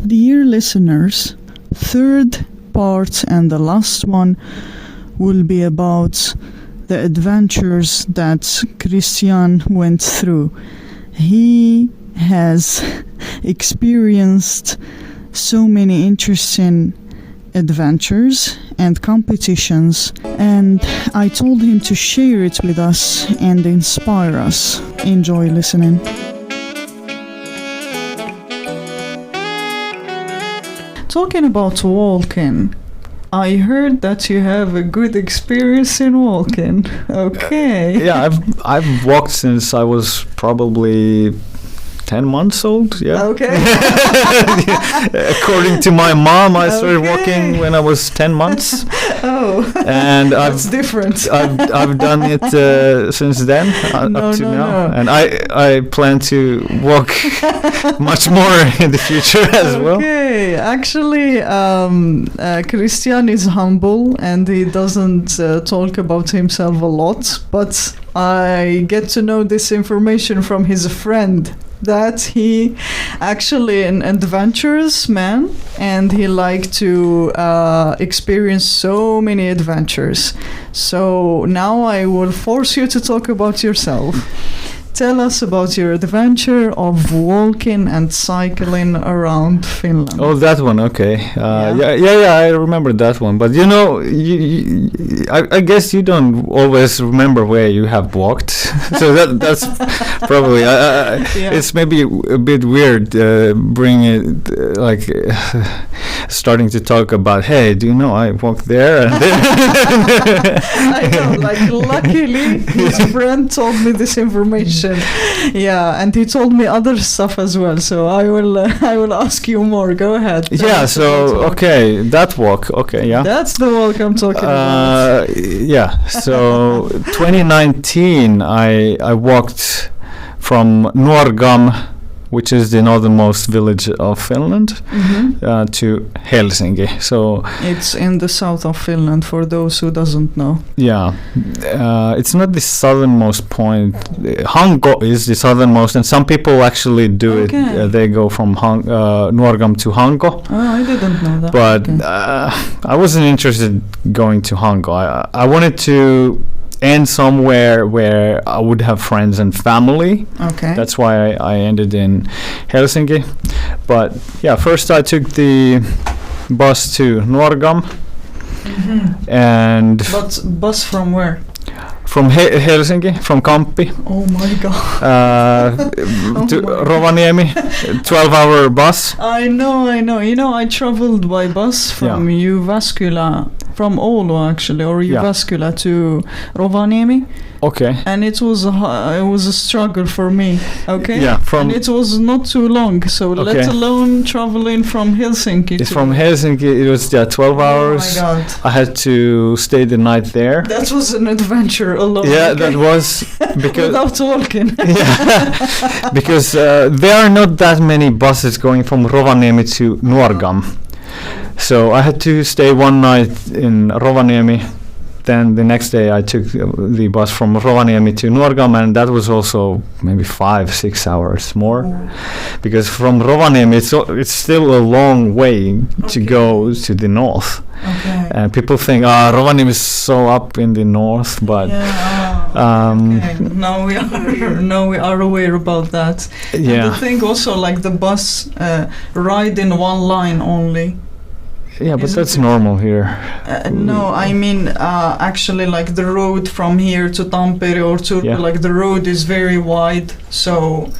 Dear listeners, third part and the last one will be about the adventures that Kristian went through. He has experienced so many interesting adventures and competitions, and I told him to share it with us and inspire us. Enjoy listening. Talking about walking, I heard that you have a good experience in walking. Okay. Yeah, I've walked since I was probably 10 months old. Yeah. Okay. According to my mom, I started walking when I was 10 months. Oh. And that's different. I've done it since then up to now. No. And I plan to walk much more in the future as well. Okay. Actually, Kristian is humble and he doesn't talk about himself a lot, but I get to know this information from his friend, that he actually an adventurous man and he liked to experience so many adventures. So now I will force you to talk about yourself. Tell us about your adventure of walking and cycling around Finland. Oh, that one, okay. Yeah, I remember that one. But you know, I guess you don't always remember where you have walked. So that's probably, it's maybe a bit weird bringing it, like starting to talk about, hey, do you know I walked there and there? I know, like luckily his friend told me this information. Yeah, and he told me other stuff as well. So I will ask you more. Go ahead. Yeah. So okay, that walk. Okay. Yeah. That's the walk I'm talking about. Yeah. So 2019, I walked from Nuorgam, which is the northernmost village of Finland, to Helsinki. So it's in the south of Finland, for those who doesn't know. Yeah, it's not the southernmost point. Hanko is the southernmost, and some people actually do it. They go from Nuorgam to Hanko. Oh, I didn't know that. But I wasn't interested going to Hanko. I wanted to end somewhere where I would have friends and family. Okay. That's why I ended in Helsinki. But yeah, first I took the bus to Nuorgam. And but bus from where? From Helsinki, from Kamppi. Oh my god. To Rovaniemi, 12-hour bus. I know. You know, I traveled by bus from Jyväskylä, from Oulu actually, or Jyväskylä to Rovaniemi. Okay. And it was a struggle for me. Okay. Yeah. And it was not too long. So let alone traveling from Helsinki. It's from Helsinki. It was 12 hours. Oh my god. I had to stay the night there. That was an adventure alone. Yeah, that was because without walking. Yeah, because there are not that many buses going from Rovaniemi to Nuorgam. So I had to stay one night in Rovaniemi. Then the next day I took the bus from Rovaniemi to Nuorgam, and that was also maybe 5-6 hours more. Because from Rovaniemi it's still a long way to go to the north. Okay. And people think, Rovaniemi is so up in the north, but now we are aware about that. Yeah. And the thing also, like the bus ride in one line only. Yeah, but that's normal here. No, I mean actually, like the road from here to Tampere or Turku, like the road is very wide. So,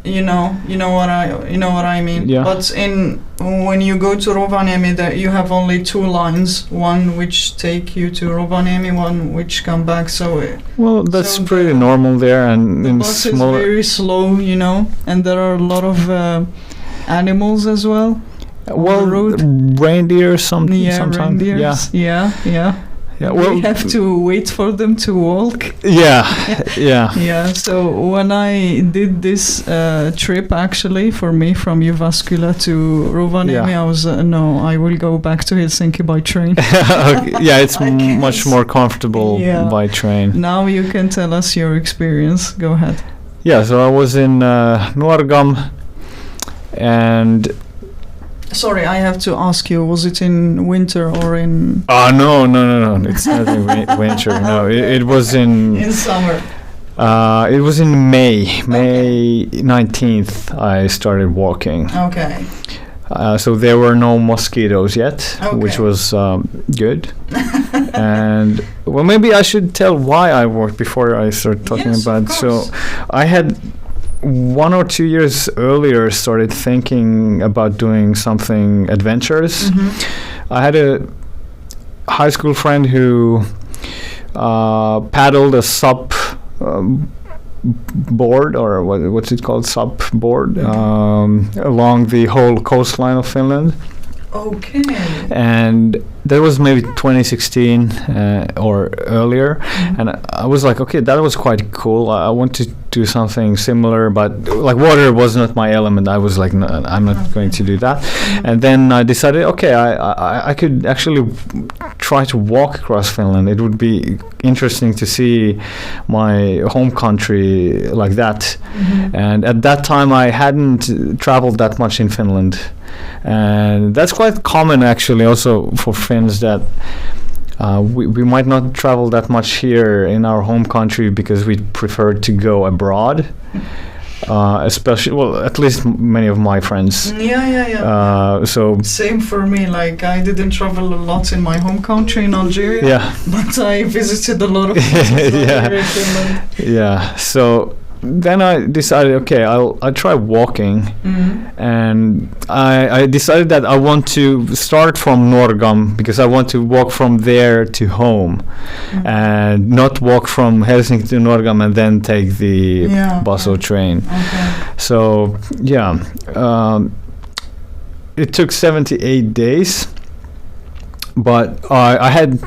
you know what I mean. Yeah. But when you go to Rovaniemi, that you have only two lines, one which take you to Rovaniemi, one which come back. So that's pretty normal there, and the in bus is smaller. very slow, and there are a lot of animals as well. Reindeer sometimes. Reindeers. Yeah. We have to wait for them to walk. Yeah. So when I did this trip, actually, for me from Jyväskylä to Rovaniemi, I was I will go back to Helsinki by train. Yeah, it's much more comfortable by train. Now you can tell us your experience. Go ahead. Yeah, so I was in Nuorgam, and Sorry, I have to ask you, was it in winter or in... No. It's not in winter. No, it was In summer. It was in May 19th I started walking. Okay. So there were no mosquitoes yet, which was good. And well, maybe I should tell why I walked before I start talking about. So I had 1 or 2 years earlier started thinking about doing something adventurous. I had a high school friend who paddled a sup board, or what's it called, sup board, along the whole coastline of Finland. Okay. And that was maybe 2016 or earlier, and I was like, okay, that was quite cool. I want to do something similar, but like water was not my element. I was like, no, I'm not going to do that. And then I decided, okay, I could actually try to walk across Finland. It would be interesting to see my home country like that. And at that time I hadn't traveled that much in Finland. And that's quite common actually also for Finns, that we might not travel that much here in our home country because we prefer to go abroad. Especially, well, at least many of my friends. Yeah. So same for me. Like, I didn't travel a lot in my home country in Algeria. But I visited a lot of places here in Finland. Yeah. So then I decided, okay, I'll try walking, and I decided that I want to start from Norgam because I want to walk from there to home, and not walk from Helsinki to Norgam and then take the bus or train. So it took 78 days. But I had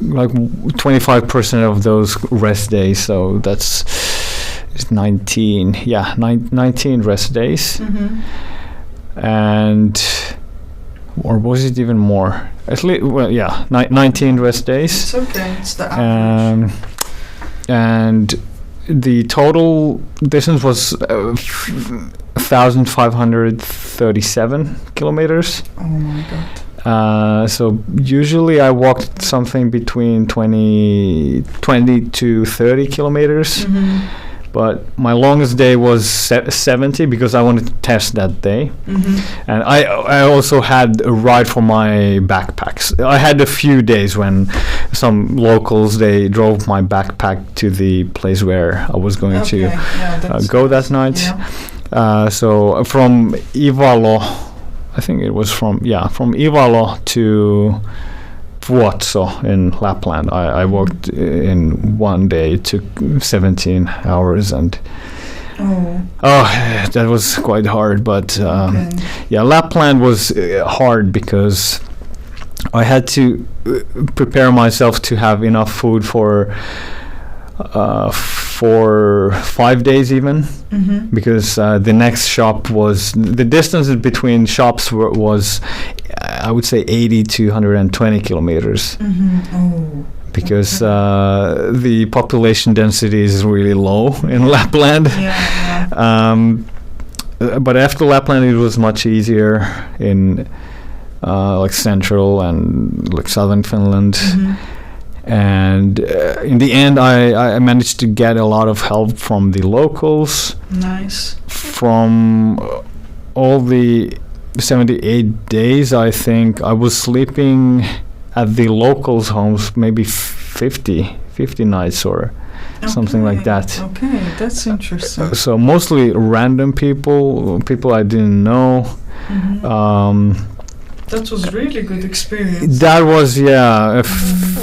like 25% of those rest days, so that's 19 rest days. And or was it even more? At least, 19 rest days. It's okay, it's the average. And the total distance was 1,537 kilometers. Oh my god. So usually I walked something between 20 to 30 kilometers. But my longest day was 70 because I wanted to test that day. And I also had a ride for my backpacks. I had a few days when some locals, they drove my backpack to the place where I was going to go that night. So from Ivalo, I think it was from Ivalo to Vuotso in Lapland. I walked in one day. It took 17 hours, and that was quite hard. But Lapland was hard because I had to prepare myself to have enough food for 5 days even, because the next shop was, the distance between shops was I would say 80 to 120 kilometers. Because the population density is really low in Lapland. But after Lapland it was much easier in like central and like southern Finland. And in the end, I managed to get a lot of help from the locals. Nice. From all the 78 days, I think I was sleeping at the locals' homes maybe 50 nights or something like that. Okay, that's interesting. So mostly random people I didn't know. That was really good experience. That was, a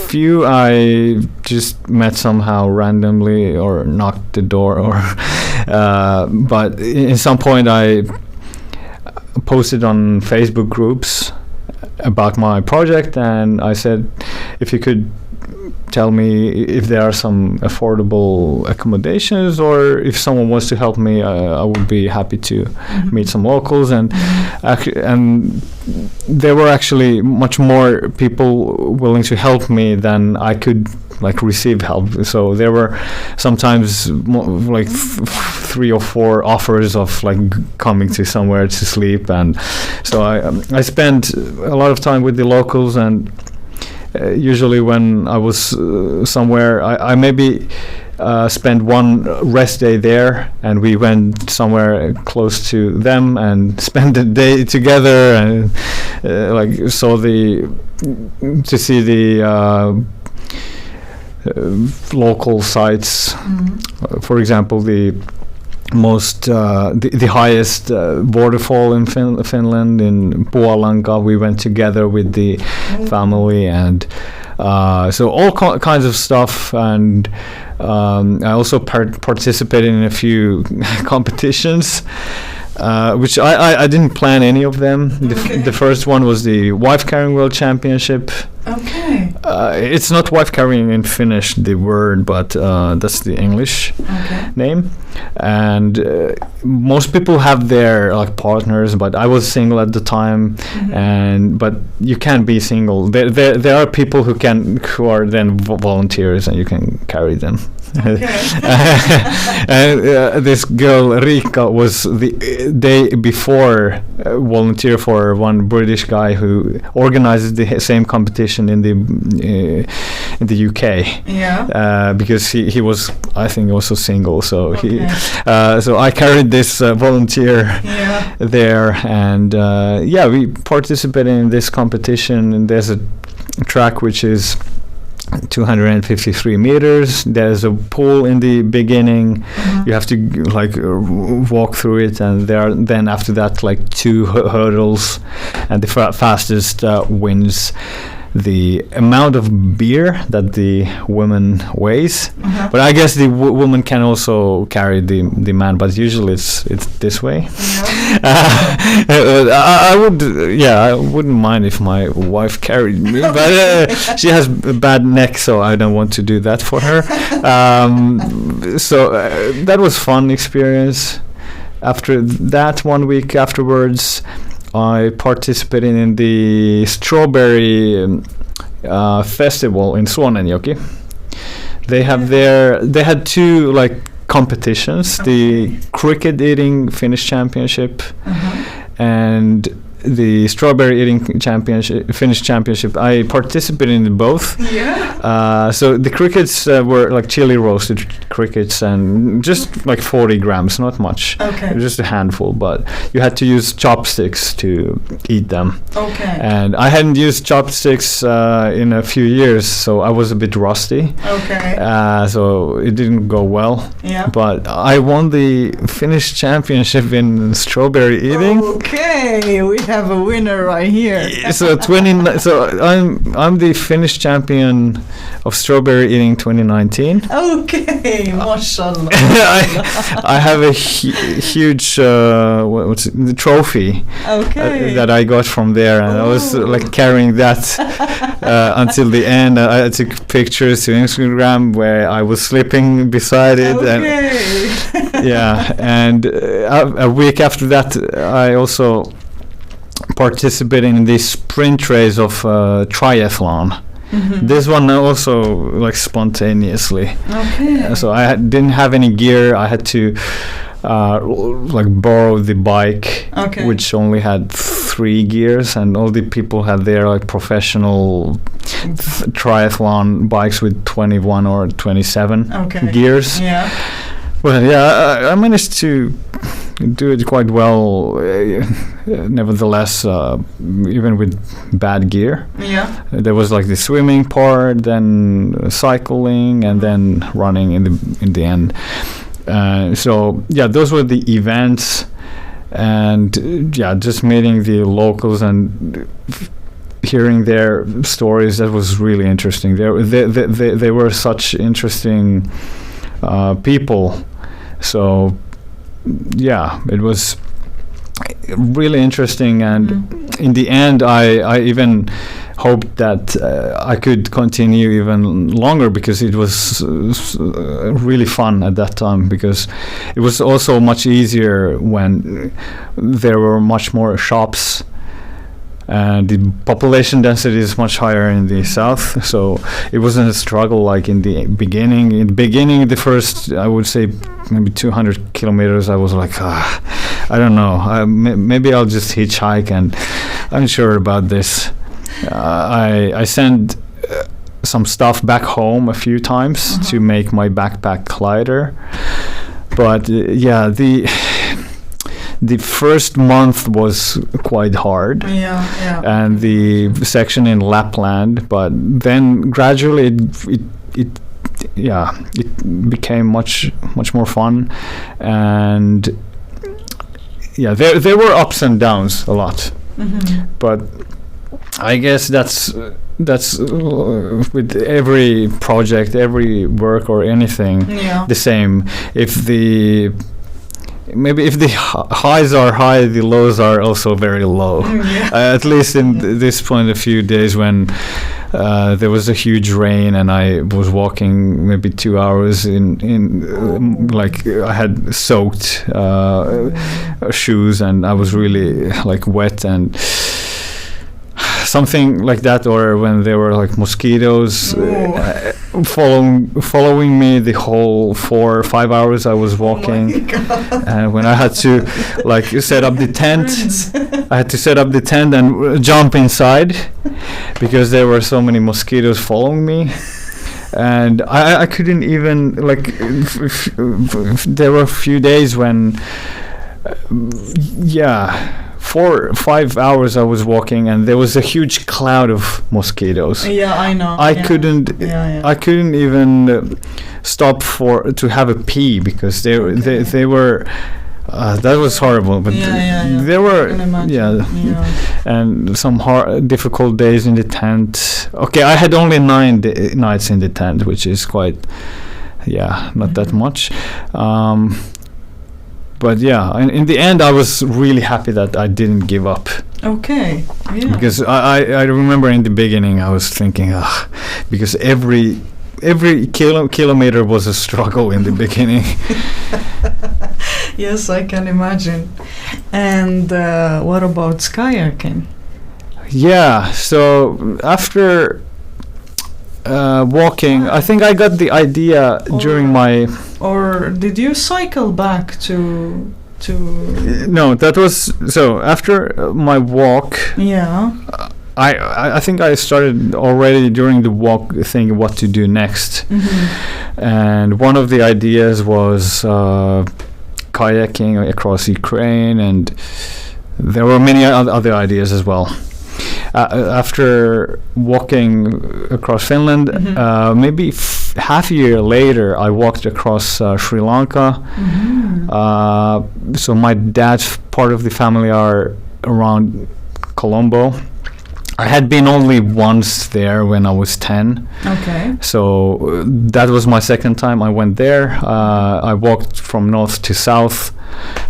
few I just met somehow randomly or knocked the door, or but in some point I posted on Facebook groups about my project, and I said, if you could tell me if there are some affordable accommodations, or if someone wants to help me, I would be happy to meet some locals. And and there were actually much more people willing to help me than I could like receive help. So there were sometimes like 3 or 4 offers of like coming to somewhere to sleep and So I spent a lot of time with the locals, and usually when I was somewhere, I maybe spent one rest day there, and we went somewhere close to them and spent the day together, and like to see the local sites. For example, the highest waterfall in Finland, in Puolanka, we went together with the family, and so all kinds of stuff. And I also participated in a few competitions, which I didn't plan any of them. The first one was the wife carrying world championship. Okay. It's not wife carrying in Finnish, the word, but that's the English name. And most people have their like partners, but I was single at the time. But you can't be single. There are people who are then volunteers, and you can carry them. And this girl Riikka was the day before volunteer for one British guy who organizes the same competition in the UK. Because he was, I think, also single. So so I carried this volunteer there, and we participated in this competition. And there's a track which is 253 meters. There's a pool in the beginning. You have to like walk through it, and then after that like 2 hurdles, and the fastest wins the amount of beer that the woman weighs. But I guess the woman can also carry the man, but usually it's this way. I wouldn't mind if my wife carried me, but she has a bad neck, so I don't want to do that for her. So that was fun experience. After that, 1 week afterwards, I participated in the strawberry festival in Suonenjoki. They had 2 like competitions: the cricket eating Finnish championship and the strawberry eating Finnish championship. I participated in both. So the crickets were like chili roasted crickets, and just like 40 grams, not much. Just a handful, but you had to use chopsticks to eat them. And I hadn't used chopsticks in a few years, so I was a bit rusty. So it didn't go well. But I won the Finnish championship in strawberry eating. We have a winner right here. So I'm the Finnish champion of strawberry eating 2019. Mashallah. I have a huge the trophy that I got from there, and I was like carrying that until the end. I took pictures to Instagram where I was sleeping beside it. And a week after that, I also participated in the sprint race of triathlon. This one also like spontaneously. So I didn't have any gear. I had to like borrow the bike, which only had 3 gears, and all the people had their like professional triathlon bikes with 21 or 27 gears. Well, I managed to do it quite well, nevertheless, even with bad gear. There was like the swimming part, then cycling, and then running in the end. So those were the events, and just meeting the locals and hearing their stories. That was really interesting. They were such interesting people. So it was really interesting, and in the end I even hoped that I could continue even longer, because it was really fun at that time, because it was also much easier when there were much more shops. And the population density is much higher in the south, so it wasn't a struggle like in the beginning. In the beginning, the first, I would say, maybe 200 kilometers, I was like, I don't know. Maybe I'll just hitchhike, and I'm sure about this. I sent some stuff back home a few times to make my backpack lighter, but yeah, the first month was quite hard. And the section in Lapland, but then gradually it became much more fun, and yeah, there were ups and downs a lot, but I guess that's with every project, every work or anything the same. If the highs are high, the lows are also very low. At least in this point, a few days when there was a huge rain and I was walking maybe 2 hours in like I had soaked shoes and I was really like wet and something like that, or when there were like mosquitoes following me the whole 4 or 5 hours I was walking. And when I had to like set up the tent, I had to set up the tent and jump inside because there were so many mosquitoes following me. And I couldn't even like there were a few days when 4 or 5 hours I was walking and there was a huge cloud of mosquitoes. I know. I couldn't even stop to have a pee because they were that was horrible. But there were and some difficult days in the tent. Okay, I had only 9 nights in the tent, which is quite not that much. But yeah, in the end, I was really happy that I didn't give up. Okay, yeah. Because I remember in the beginning, I was thinking, because every kilometer was a struggle in the beginning. Yes, I can imagine. And what about kayaking? Yeah, so after walking, I think I got the idea during my... Or did you cycle back to... No, that was... So, after my walk... I think I started already during the walk thinking what to do next. And one of the ideas was kayaking across Ukraine, and there were many other ideas as well. After walking across Finland, maybe half a year later, I walked across Sri Lanka. So my dad's part of the family are around Colombo. I had been only once there when I was 10. Okay. So that was my second time I went there. I walked from north to south,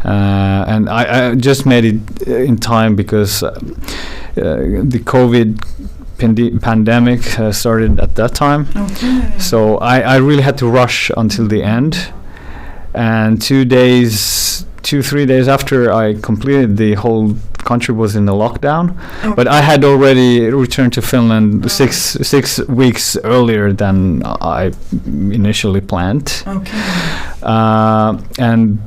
and I just made it in time because the COVID pandemic started at that time. Okay. So I really had to rush until the end. And 3 days after I completed, the whole country was in the lockdown. Okay. But I had already returned to Finland 6 weeks earlier than I initially planned. Okay. And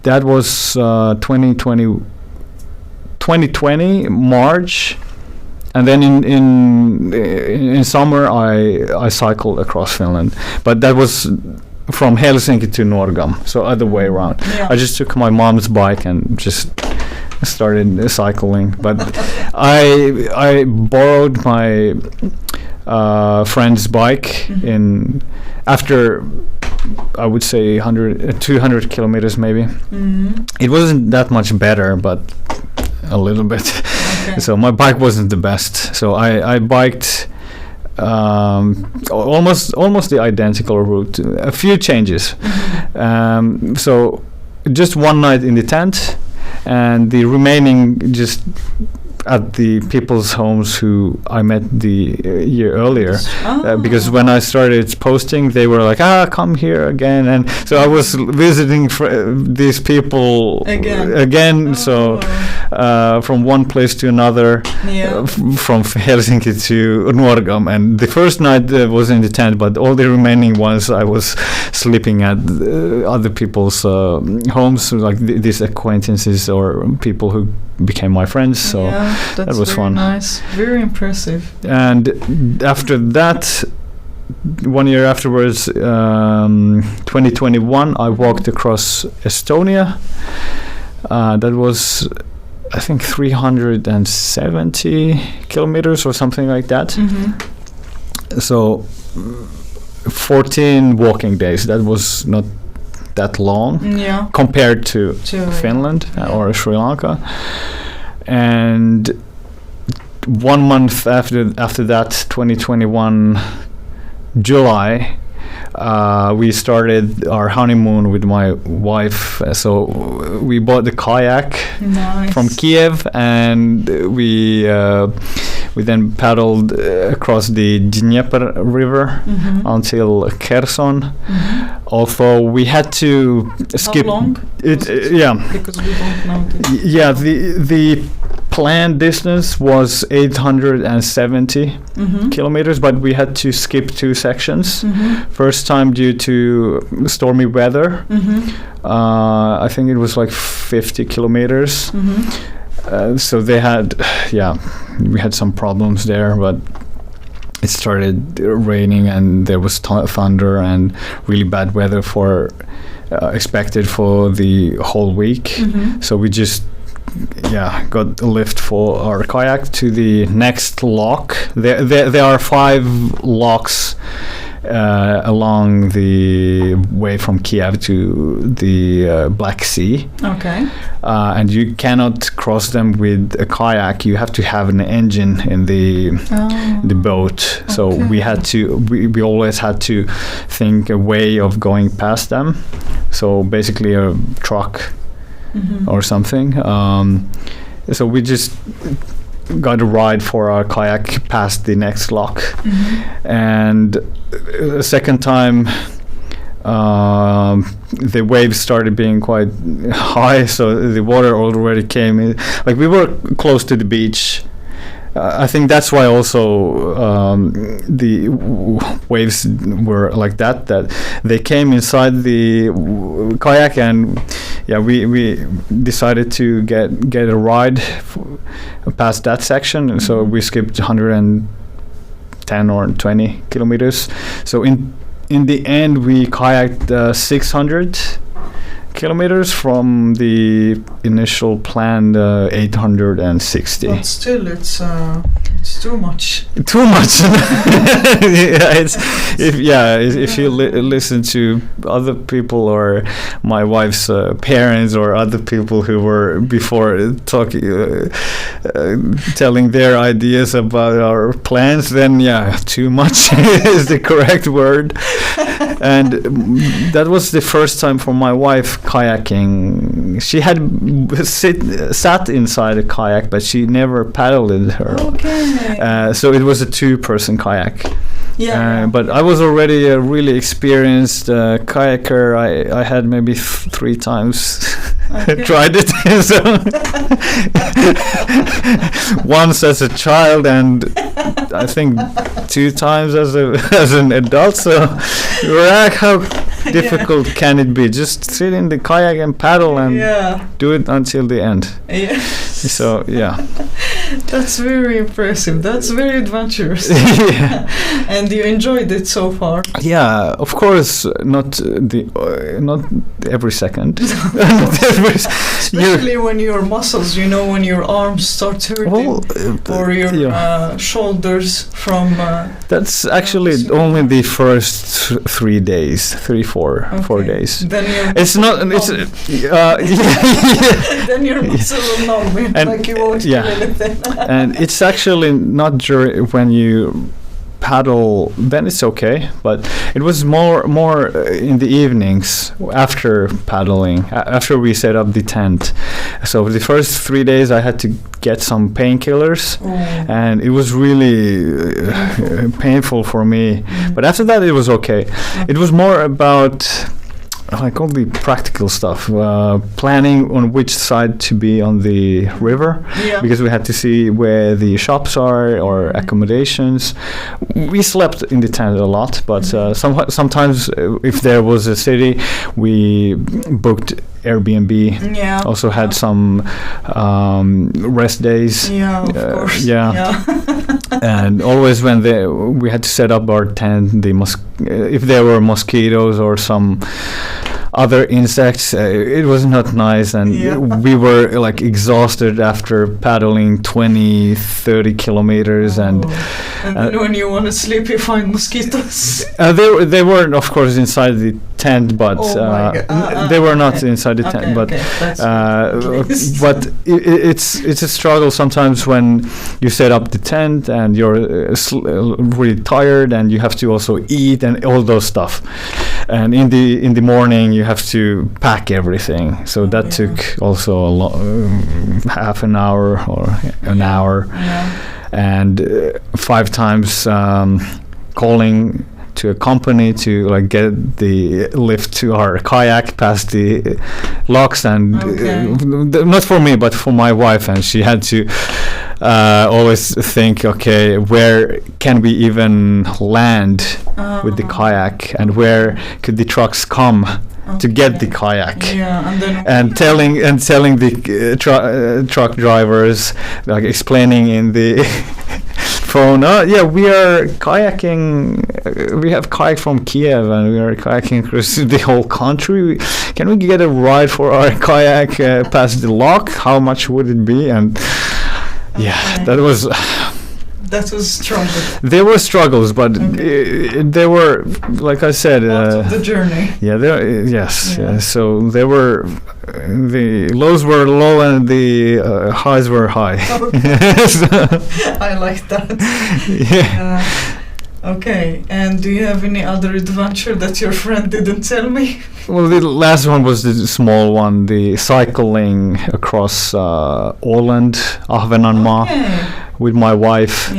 that was 2020 March, and then in summer I cycled across Finland, but that was from Helsinki to Norgam, so other way around. Yeah. I just took my mom's bike and just started cycling, but I borrowed my friend's bike after I would say 200 kilometers maybe. It wasn't that much better, but a little bit. Okay. So my bike wasn't the best. So I biked almost the identical route. A few changes. So just one night in the tent, and the remaining just at the people's homes who I met the year earlier. Because when I started posting, they were like, come here again. And so I was visiting these people again. So from one place to another, from Helsinki to Nuorgam. And the first night was in the tent, but all the remaining ones I was sleeping at other people's homes, like these acquaintances or people who became my friends. So that was very fun. Nice, very impressive. And after that, 1 year afterwards, 2021, I walked across Estonia. That was, I think, 370 kilometers or something like that. So 14 walking days. That was not that long compared to Finland or Sri Lanka. And 1 month after that, 2021 July, we started our honeymoon with my wife. So we bought the kayak from Kiev, and we then paddled across the Dnieper River until Kherson. Although we had to skip. How long? Because we don't know this. Yeah, the planned distance was 870 kilometers, but we had to skip 2 sections. First time due to stormy weather. I think it was like 50 kilometers. So we had some problems there, but it started raining and there was thunder and really bad weather expected for the whole week. So we just got a lift for our kayak to the next lock. There are 5 locks along the way from Kiev to the Black Sea. And you cannot cross them with a kayak. You have to have an engine in the boat. So we always had to think a way of going past them. So basically a truck or something. So we just got a ride for our kayak past the next lock. And the second time, the waves started being quite high, so the water already came in. Like, we were close to the beach. I think that's why also the waves were like that they came inside the kayak, and we decided to get a ride past that section, and so we skipped 110 or 20 kilometers. So in the end we kayaked 600 kilometers from the initial planned 860. But still, it's too much. Too much. If you listen to other people or my wife's parents or other people who were before talking, telling their ideas about our plans, then too much is the correct word. And that was the first time for my wife kayaking. She had sat inside a kayak, but she never paddled in her. So it was a 2-person kayak. But I was already a really experienced kayaker. I had maybe 3 times tried it. So once as a child, and I think 2 times as an adult. So how difficult can it be? Just sit in the kayak and paddle and do it until the end. So that's very impressive. That's very adventurous. And you enjoyed it so far? Of course, not every second. Especially when your muscles, when your arms start hurting, or your shoulders from. That's actually only the first 3 days, 4 days. Then it's not. It's then your muscles will numb, like you won't feel anything. And it's actually not when you paddle, then it's okay. But it was more in the evenings after paddling, after we set up the tent. So the first 3 days I had to get some painkillers, and it was really painful for me. But after that, it was okay. It was more about like all the practical stuff, planning on which side to be on the river, because we had to see where the shops are or accommodations. We slept in the tent a lot, but sometimes if there was a city, we booked Airbnb. Also had some rest days. Of course. And always when we had to set up our tent, if there were mosquitoes or some other insects, it was not nice, and we were like exhausted after paddling 20-30 kilometers. And then when you want to sleep, you find mosquitoes. They weren't, of course, inside the tent, but they were not inside the tent. But but it's a struggle sometimes when you set up the tent and you're really tired, and you have to also eat and all those stuff. And in the morning you have to pack everything, so that took also half an hour or an hour, and 5 times calling to a company to like get the lift to our kayak past the locks, and not for me but for my wife, and she had to always think, okay, where can we even land with the kayak, and where could the trucks come to get the kayak, and telling the truck drivers, like explaining in the phone, we are kayaking, we have kayak from Kiev, and we are kayaking across the whole country. Can we get a ride for our kayak past the lock? How much would it be? And that was struggle. There were struggles, but they were, like I said, the journey. So there were, the lows were low and the highs were high. I like that. Okay, and do you have any other adventure that your friend didn't tell me? Well, the last one was the small one, the cycling across Åland, Ahvenanmaa, with my wife.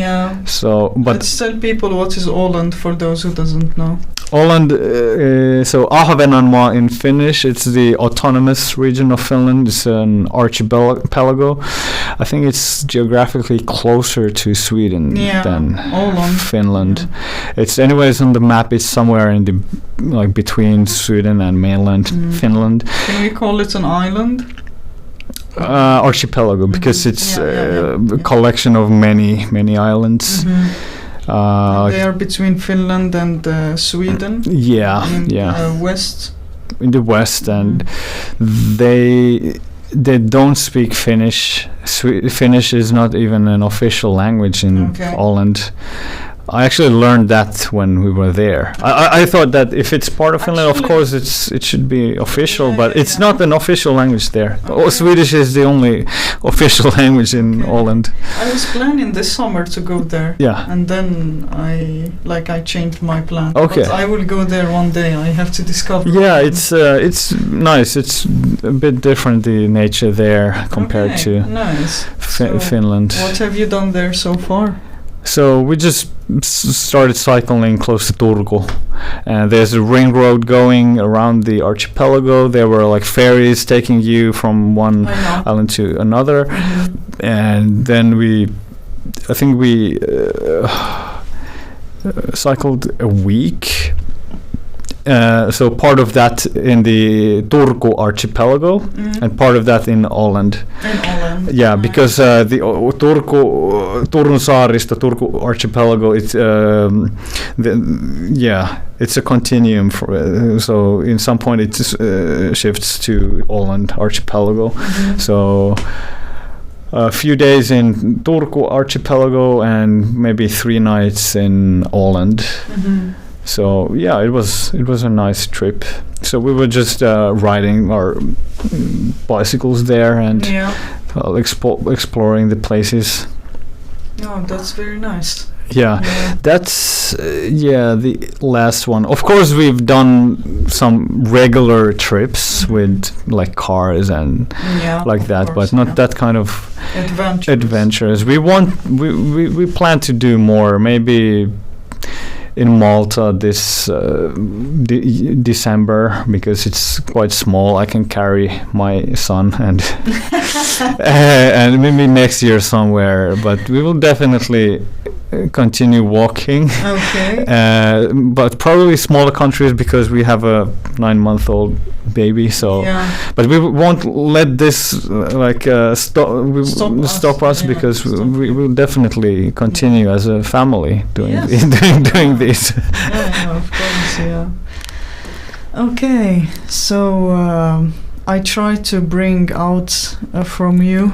So, but let's tell people what is Åland for those who doesn't know. Åland, so Ahvenanmaa in Finnish, it's the autonomous region of Finland. It's an archipelago. I think it's geographically closer to Sweden than Finland. It's anyways on the map. It's somewhere in the between Sweden and mainland Finland. Can we call it an island? Archipelago, because it's a collection of many islands. They are between Finland and Sweden. West. In the west, and they don't speak Finnish. Finnish is not even an official language in Åland. I actually learned that when we were there. I thought that if it's part of Finland, of course it should be official, but it's not an official language there. Swedish is the only official language in Åland. I was planning this summer to go there, and then I changed my plan. But I will go there one day. I have to discover. It's nice. It's a bit different, the nature there compared to Finland. What have you done there so far? So we just started cycling close to Turku, and there's a ring road going around the archipelago. There were like ferries taking you from one island to another, and then I think we cycled a week. So part of that in the Turku archipelago, and part of that in Åland. Because the Turun saaristo, Turku archipelago, it's it's a continuum. So in some point it shifts to Åland archipelago. So a few days in Turku archipelago and maybe 3 nights in Åland. So it was a nice trip. So we were just riding our bicycles there and exploring the places. Oh, that's very nice. Yeah, that's the last one. Of course, we've done some regular trips with like cars and like that, but not that kind of adventures. We plan to do more. Maybe in Malta this December, because it's quite small. I can carry my son and and maybe next year somewhere. But we will definitely continue walking. Okay. But probably smaller countries because we have a 9-month-old baby. So, but we won't let this stop us because we will definitely continue as a family doing this. Yeah, of course. Yeah. Okay, so I try to bring out from you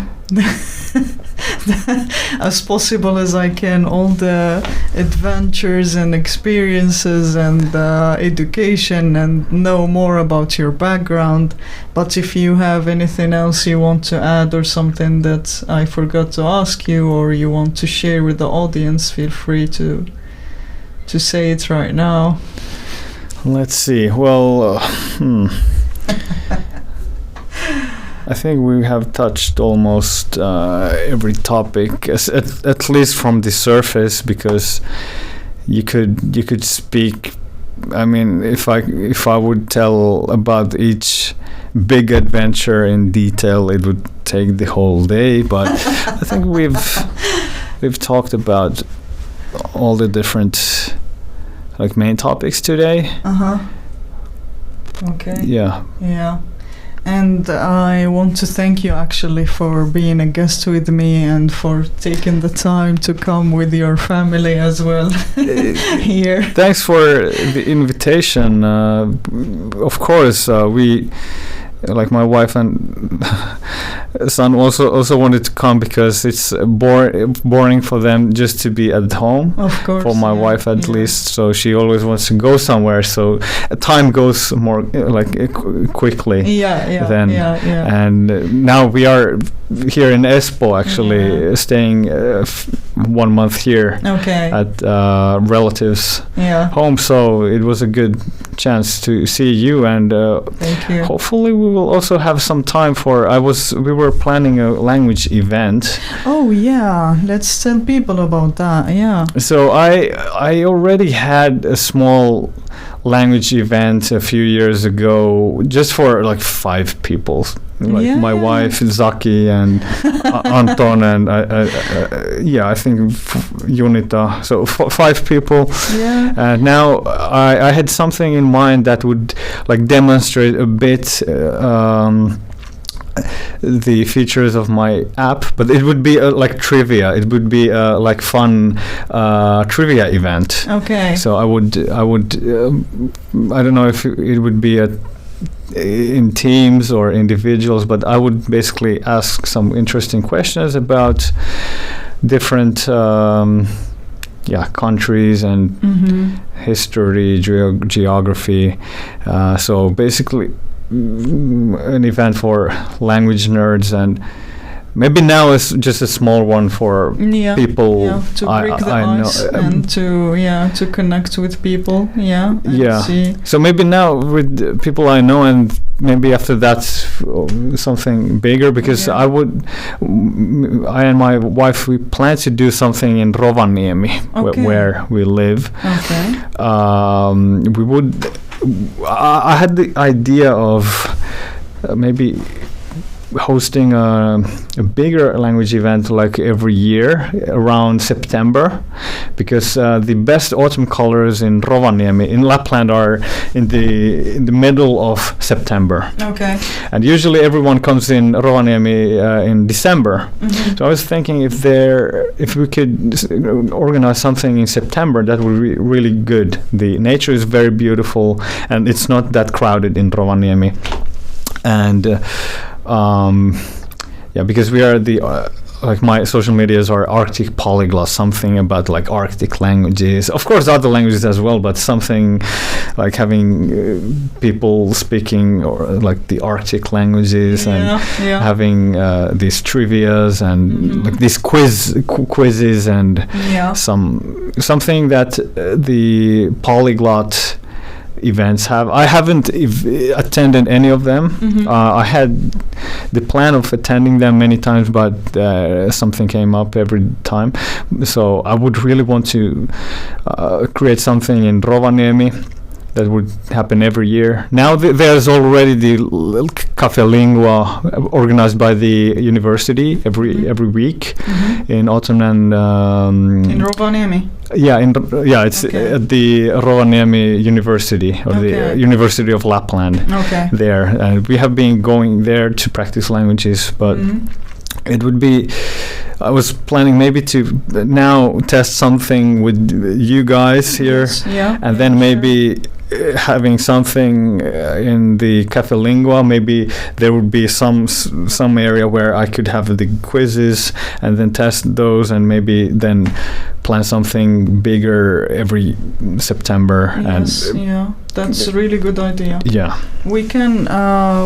as possible as I can all the adventures and experiences and education and know more about your background. But if you have anything else you want to add or something that I forgot to ask you or you want to share with the audience, feel free to say it right now. Let's see. Well, I think we have touched almost every topic, at least from the surface, because you could speak. I mean, if I would tell about each big adventure in detail, it would take the whole day. But I think we've talked about all the different main topics today. Okay. Yeah. And I want to thank you actually for being a guest with me and for taking the time to come with your family as well here. Thanks for the invitation. Of course, we, like my wife and son, also wanted to come because it's boring for them just to be at home. Of course. For my wife at least, so she always wants to go somewhere. So time goes more quickly. And now we are here in Espoo, actually staying 1 month here at relatives' home. So it was a good chance to see you, and thank you. Hopefully we will also have some time for. We were planning a language event. Oh yeah, let's tell people about that. Yeah. So I already had a small language event a few years ago, just for 5 people. My wife Zaki and Anton and I think Junita. So 5 people. Yeah. And now I had something in mind that would demonstrate a bit the features of my app, but it would be trivia. It would be fun trivia event. Okay. So I would I don't know if it would be in teams or individuals, but I would basically ask some interesting questions about different countries and history, geography. So basically an event for language nerds, and maybe now it's just a small one for people to break the ice and to connect with people. See. So maybe now with people I know, and maybe after that something bigger, because I and my wife, we plan to do something in Rovaniemi, where we live. We would. I had the idea of maybe hosting a bigger language event every year around September, because the best autumn colors in Rovaniemi, in Lapland, are in the middle of September. Okay. And usually everyone comes in Rovaniemi in December. So I was thinking if we could organize something in September, that would be really good. The nature is very beautiful and it's not that crowded in Rovaniemi. And because we are the like my social medias are Arctic Polyglot, something about like Arctic languages. Of course, other languages as well, but something like having people speaking or like the Arctic languages and having these trivias and like these quizzes and something that the polyglot events have. I haven't attended any of them. I had the plan of attending them many times, but something came up every time. So I would really want to create something in Rovaniemi that would happen every year. Now there's already the Cafe Lingua organized by the university every week in autumn and in Rovaniemi. It's at the Rovaniemi University or the University of Lapland. There, and we have been going there to practice languages, but it would be. I was planning maybe to now test something with you guys here, and then maybe having something in the Cafe Lingua. Maybe there would be some area where I could have the quizzes and then test those, and maybe then plan something bigger every September. That's a really good idea. We can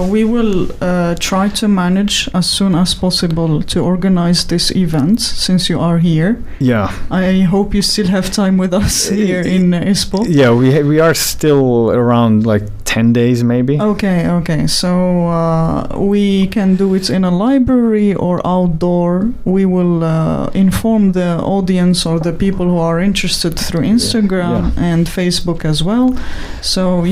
we will try to manage as soon as possible to organize this event since you are here. I hope you still have time with us here in Espoo. We are still around like 10 days maybe. Okay. So we can do it in a library or outdoor. We will inform the audience or the people who are interested through Instagram and Facebook as well. So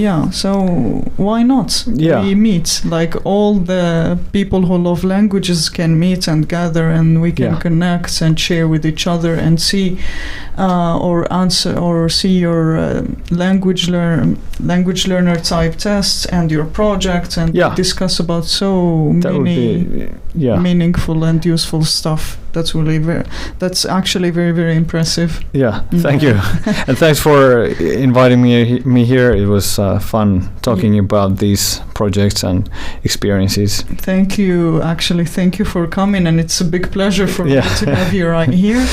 why not? We meet, like all the people who love languages can meet and gather, and we can connect and share with each other and see or answer or see your language learner type tests and your project and discuss about so many meaningful and useful stuff. That's actually very, very impressive. Thank you. And thanks for inviting me here. It was fun talking about these projects and experiences. Thank you for coming, and it's a big pleasure for me to have you right here.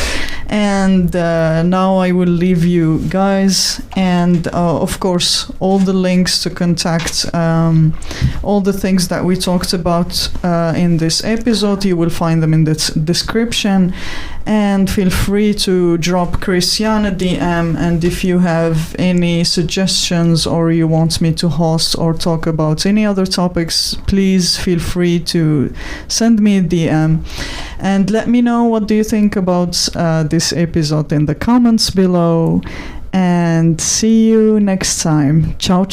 And now I will leave you guys, and of course all the links to contact all the things that we talked about in this episode, you will find them in the description. And feel free to drop Kristian a DM, and if you have any suggestions or you want me to host or talk about any other topics, please feel free to send me a DM and let me know what do you think about this episode in the comments below, and see you next time. Ciao.